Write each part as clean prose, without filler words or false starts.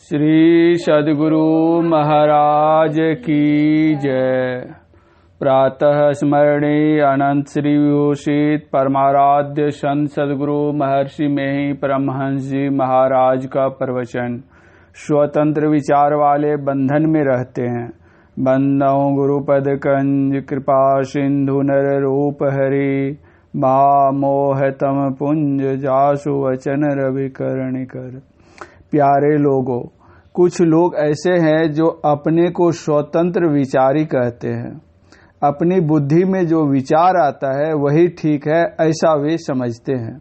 श्री सद्गुरु महाराज की जय। प्रातः स्मरणीय अनंत श्री विभूषित परमाराध्य संत सद्गुरु महर्षि मेहि परमहंस जी महाराज का प्रवचन। स्वतंत्र विचार वाले बंधन में रहते हैं। बंदौ गुरुपद कंज कृपा सिंधु नर रूप हरि मोह तम पुंज जासु वचन रवि करणी कर। प्यारे लोगों, कुछ लोग ऐसे हैं जो अपने को स्वतंत्र विचारी कहते हैं। अपनी बुद्धि में जो विचार आता है वही ठीक है, ऐसा वे समझते हैं।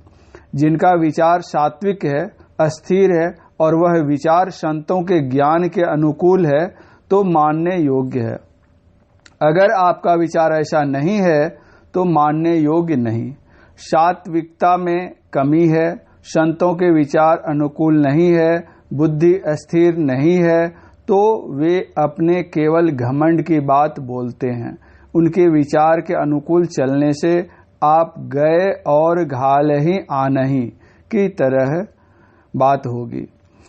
जिनका विचार सात्विक है, अस्थिर है और वह विचार संतों के ज्ञान के अनुकूल है तो मानने योग्य है। अगर आपका विचार ऐसा नहीं है तो मानने योग्य नहीं। सात्विकता में कमी है, संतों के विचार अनुकूल नहीं है, बुद्धि अस्थिर नहीं है तो वे अपने केवल घमंड की बात बोलते हैं। उनके विचार के अनुकूल चलने से आप गए और घाल ही आनही की तरह बात होगी।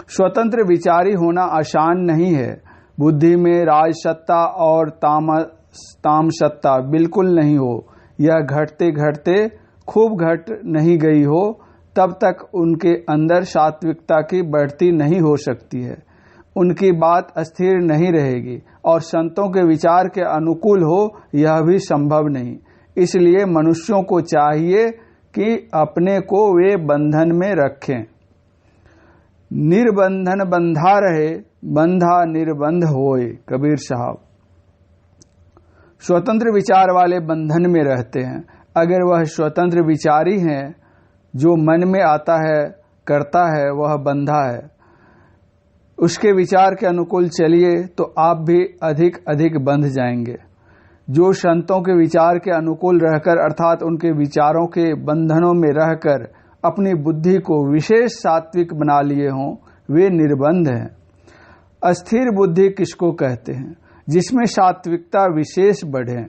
स्वतंत्र विचारी होना आसान नहीं है। बुद्धि में राजसत्ता और तामसत्ता बिल्कुल नहीं हो, यह घटते घटते खूब घट नहीं गई हो, तब तक उनके अंदर सात्विकता की बढ़ती नहीं हो सकती है। उनकी बात अस्थिर नहीं रहेगी और संतों के विचार के अनुकूल हो, यह भी संभव नहीं। इसलिए मनुष्यों को चाहिए कि अपने को वे बंधन में रखें। निर्बंधन बंधा रहे, बंधा निर्बंध होए, कबीर साहब। स्वतंत्र विचार वाले बंधन में रहते हैं। अगर वह स्वतंत्र विचारी हैं, जो मन में आता है करता है, वह बंधा है। उसके विचार के अनुकूल चलिए तो आप भी अधिक अधिक बंध जाएंगे। जो संतों के विचार के अनुकूल रहकर अर्थात उनके विचारों के बंधनों में रहकर अपनी बुद्धि को विशेष सात्विक बना लिए हों, वे निर्बंध हैं। अस्थिर बुद्धि किसको कहते हैं? जिसमें सात्विकता विशेष बढ़े।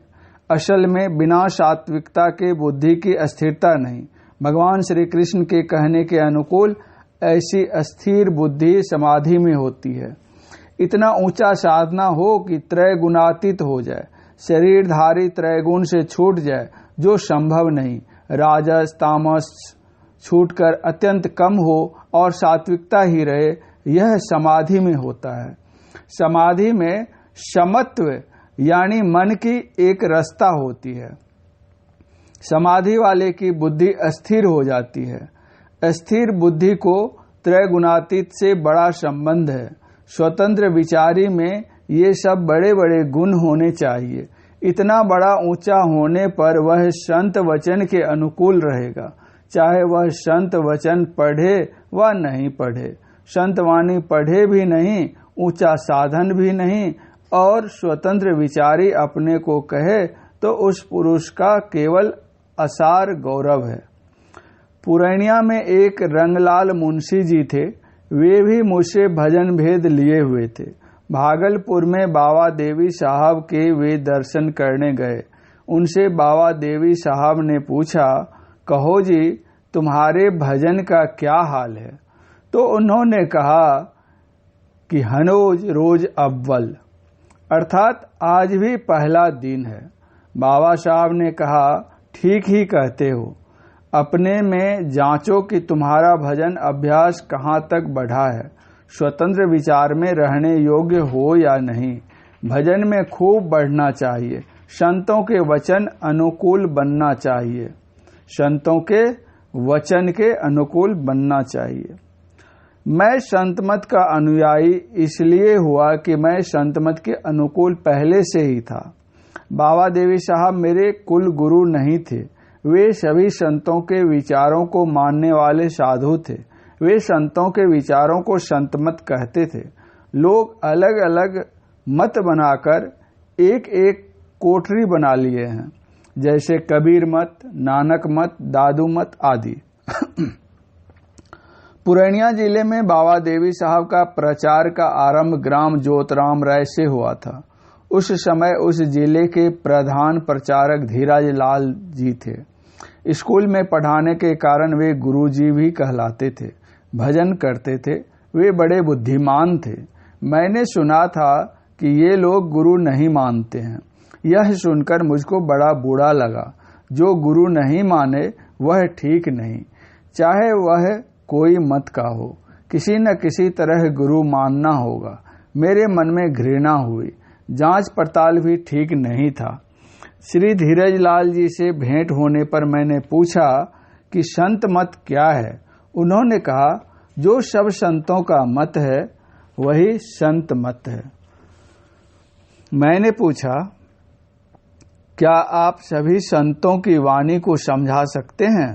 असल में बिना सात्विकता के बुद्धि की अस्थिरता नहीं। भगवान श्री कृष्ण के कहने के अनुकूल ऐसी अस्थिर बुद्धि समाधि में होती है। इतना ऊंचा साधना हो कि त्रय गुणातीत हो जाए, शरीरधारी त्रय गुण से छूट जाए, जो संभव नहीं। राजस तामस छूटकर अत्यंत कम हो और सात्विकता ही रहे, यह समाधि में होता है। समाधि में समत्व यानी मन की एक रसता होती है। समाधि वाले की बुद्धि अस्थिर हो जाती है। अस्थिर बुद्धि को त्रय गुणातीत से बड़ा संबंध है। स्वतंत्र विचारी में ये सब बड़े बड़े गुण होने चाहिए। इतना बड़ा ऊंचा होने पर वह संत वचन के अनुकूल रहेगा, चाहे वह संत वचन पढ़े व नहीं पढ़े। संत वाणी पढ़े भी नहीं, ऊंचा साधन भी नहीं और स्वतंत्र विचारी अपने को कहे तो उस पुरुष का केवल असार गौरव है। पुरैनिया में एक रंगलाल मुंशी जी थे। वे भी मुझसे भजन भेद लिए हुए थे। भागलपुर में बाबा देवी साहब के वे दर्शन करने गए। उनसे बाबा देवी साहब ने पूछा, कहो जी, तुम्हारे भजन का क्या हाल है? तो उन्होंने कहा कि हनोज रोज अव्वल, अर्थात आज भी पहला दिन है। बाबा साहब ने कहा, ठीक ही कहते हो। अपने में जांचो कि तुम्हारा भजन अभ्यास कहाँ तक बढ़ा है, स्वतंत्र विचार में रहने योग्य हो या नहीं। भजन में खूब बढ़ना चाहिए। संतों के वचन अनुकूल बनना चाहिए। संतों के वचन के अनुकूल बनना चाहिए। मैं संतमत का अनुयायी इसलिए हुआ कि मैं संतमत के अनुकूल पहले से ही था। बाबा देवी साहब मेरे कुल गुरु नहीं थे। वे सभी संतों के विचारों को मानने वाले साधु थे। वे संतों के विचारों को संतमत कहते थे। लोग अलग अलग मत बनाकर एक एक कोठरी बना लिए हैं, जैसे कबीर मत, नानक मत, दादू मत आदि। पुरैनिया जिले में बाबा देवी साहब का प्रचार का आरंभ ग्राम ज्योतराम राय से हुआ था। उस समय उस जिले के प्रधान प्रचारक धीराज लाल जी थे। स्कूल में पढ़ाने के कारण वे गुरुजी भी कहलाते थे। भजन करते थे। वे बड़े बुद्धिमान थे। मैंने सुना था कि ये लोग गुरु नहीं मानते हैं। यह सुनकर मुझको बड़ा बुरा लगा। जो गुरु नहीं माने वह ठीक नहीं, चाहे वह कोई मत का हो, किसी न किसी तरह गुरु मानना होगा। मेरे मन में घृणा हुई। जांच पड़ताल भी ठीक नहीं था। श्री धीरज लाल जी से भेंट होने पर मैंने पूछा कि संत मत क्या है। उन्होंने कहा, जो सब संतों का मत है वही संत मत है। मैंने पूछा, क्या आप सभी संतों की वाणी को समझा सकते हैं?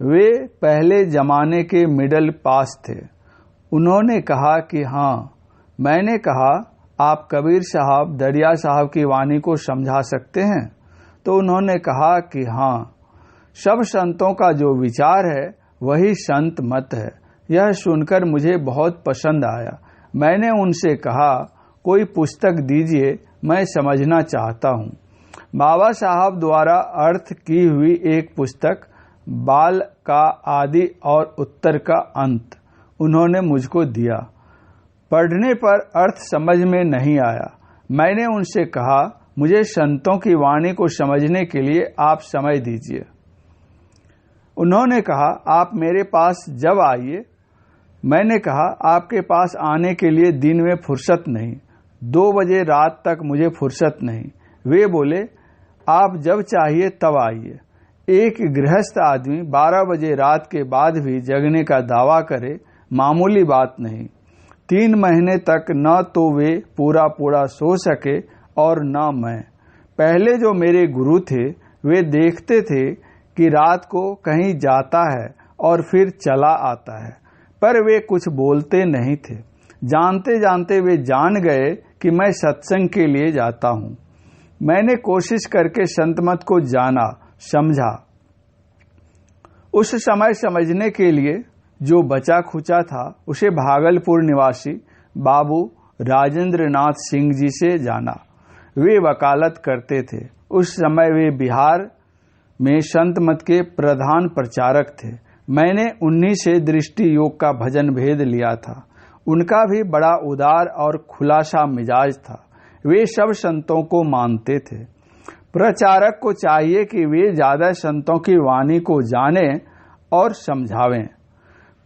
वे पहले जमाने के मिडल पास थे। उन्होंने कहा कि हाँ। मैंने कहा, आप कबीर साहब, दरिया साहब की वाणी को समझा सकते हैं? तो उन्होंने कहा कि हाँ, सब संतों का जो विचार है वही संत मत है। यह सुनकर मुझे बहुत पसंद आया। मैंने उनसे कहा, कोई पुस्तक दीजिए, मैं समझना चाहता हूँ। बाबा साहब द्वारा अर्थ की हुई एक पुस्तक, बाल का आदि और उत्तर का अंत, उन्होंने मुझको दिया। पढ़ने पर अर्थ समझ में नहीं आया। मैंने उनसे कहा, मुझे संतों की वाणी को समझने के लिए आप समय दीजिए। उन्होंने कहा, आप मेरे पास जब आइए। मैंने कहा, आपके पास आने के लिए दिन में फुर्सत नहीं, 2 बजे रात तक मुझे फुर्सत नहीं। वे बोले, आप जब चाहिए तब आइए। एक गृहस्थ आदमी 12 बजे रात के बाद भी जगने का दावा करे, मामूली बात नहीं। 3 महीने तक न तो वे पूरा सो सके और न मैं। पहले जो मेरे गुरु थे वे देखते थे कि रात को कहीं जाता है और फिर चला आता है, पर वे कुछ बोलते नहीं थे। जानते जानते वे जान गए कि मैं सत्संग के लिए जाता हूँ। मैंने कोशिश करके संतमत को जाना, समझा। उस समय समझने के लिए जो बचा खुचा था उसे भागलपुर निवासी बाबू राजेंद्र नाथ सिंह जी से जाना। वे वकालत करते थे। उस समय वे बिहार में संत मत के प्रधान प्रचारक थे। मैंने उन्हीं से दृष्टि योग का भजन भेद लिया था। उनका भी बड़ा उदार और खुलासा मिजाज था। वे सब संतों को मानते थे। प्रचारक को चाहिए कि वे ज्यादा संतों की वाणी को जाने और समझावें।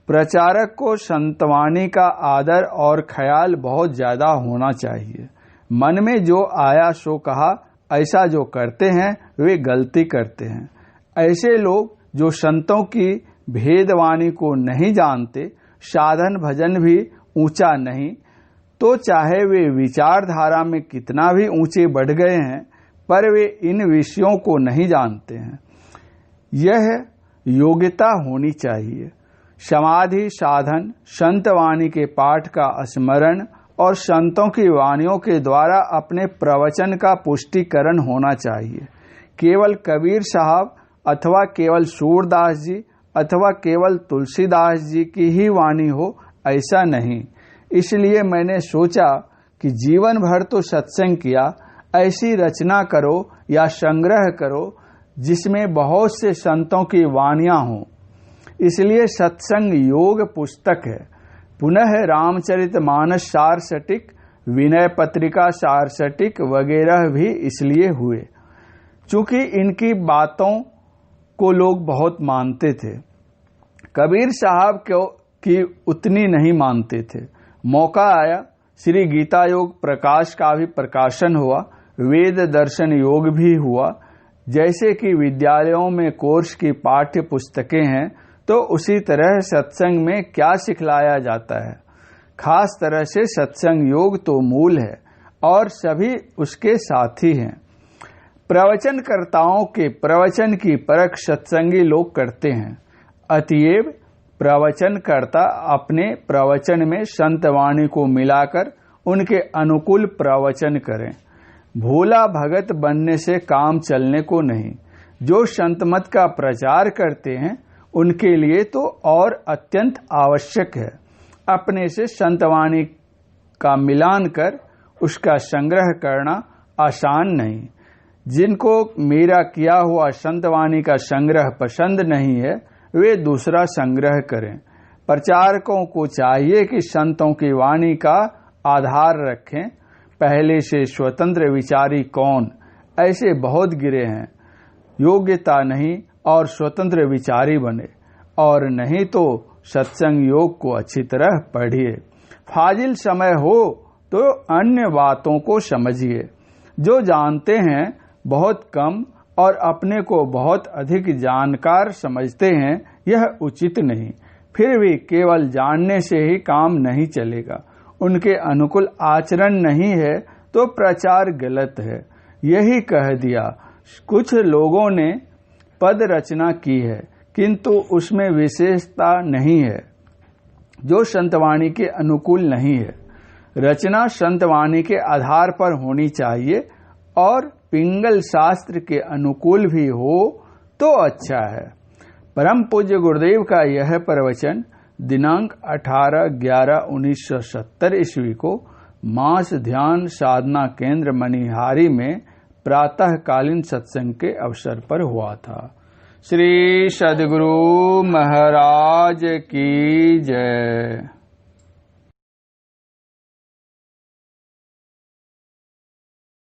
प्रचारक को संतवाणी का आदर और ख्याल बहुत ज्यादा होना चाहिए। मन में जो आया सो कहा, ऐसा जो करते हैं वे गलती करते हैं। ऐसे लोग जो संतों की भेदवाणी को नहीं जानते, साधन भजन भी ऊंचा नहीं, तो चाहे वे विचारधारा में कितना भी ऊंचे बढ़ गए हैं, पर वे इन विषयों को नहीं जानते हैं। यह योग्यता होनी चाहिए। समाधि साधन, संत वाणी के पाठ का स्मरण और संतों की वाणियों के द्वारा अपने प्रवचन का पुष्टिकरण होना चाहिए। केवल कबीर साहब अथवा केवल सूरदास जी अथवा केवल तुलसीदास जी की ही वाणी हो, ऐसा नहीं। इसलिए मैंने सोचा कि जीवन भर तो सत्संग किया, ऐसी रचना करो या संग्रह करो जिसमें बहुत से संतों की वाणियां हों। इसलिए सत्संग योग पुस्तक है। पुनः रामचरितमानस सार सटीक, विनय पत्रिका सार सटीक वगैरह भी इसलिए हुए चूंकि इनकी बातों को लोग बहुत मानते थे। कबीर साहब की उतनी नहीं मानते थे। मौका आया, श्री गीता योग प्रकाश का भी प्रकाशन हुआ, वेद दर्शन योग भी हुआ। जैसे कि विद्यालयों में कोर्स की पाठ्य पुस्तकें हैं, तो उसी तरह सत्संग में क्या सिखलाया जाता है। खास तरह से सत्संग योग तो मूल है और सभी उसके साथी हैं। प्रवचनकर्ताओं के प्रवचन की परख सत्संगी लोग करते हैं। अतएव प्रवचनकर्ता अपने प्रवचन में संतवाणी को मिलाकर उनके अनुकूल प्रवचन करें। भोला भगत बनने से काम चलने को नहीं। जो संतमत का प्रचार करते हैं उनके लिए तो और अत्यंत आवश्यक है। अपने से संतवाणी का मिलान कर उसका संग्रह करना आसान नहीं। जिनको मेरा किया हुआ संतवाणी का संग्रह पसंद नहीं है, वे दूसरा संग्रह करें। प्रचारकों को चाहिए कि संतों की वाणी का आधार रखें। पहले से स्वतंत्र विचारी कौन, ऐसे बहुत गिरे हैं। योग्यता नहीं और स्वतंत्र विचारी बने, और नहीं तो सत्संग योग को अच्छी तरह पढ़िए। फाजिल समय हो तो अन्य बातों को समझिए। जो जानते हैं बहुत कम और अपने को बहुत अधिक जानकार समझते हैं, यह उचित नहीं। फिर भी केवल जानने से ही काम नहीं चलेगा। उनके अनुकूल आचरण नहीं है तो प्रचार गलत है। यही कह दिया। कुछ लोगों ने पद रचना की है, किंतु उसमें विशेषता नहीं है जो संतवाणी के अनुकूल नहीं है। रचना संतवाणी के आधार पर होनी चाहिए और पिंगल शास्त्र के अनुकूल भी हो तो अच्छा है। परम पूज्य गुरुदेव का यह प्रवचन दिनांक 18/11/1970 ईस्वी को मास ध्यान साधना केंद्र मनिहारी में प्रातःकालीन सत्संग के अवसर पर हुआ था। श्री सद्गुरु महाराज की जय।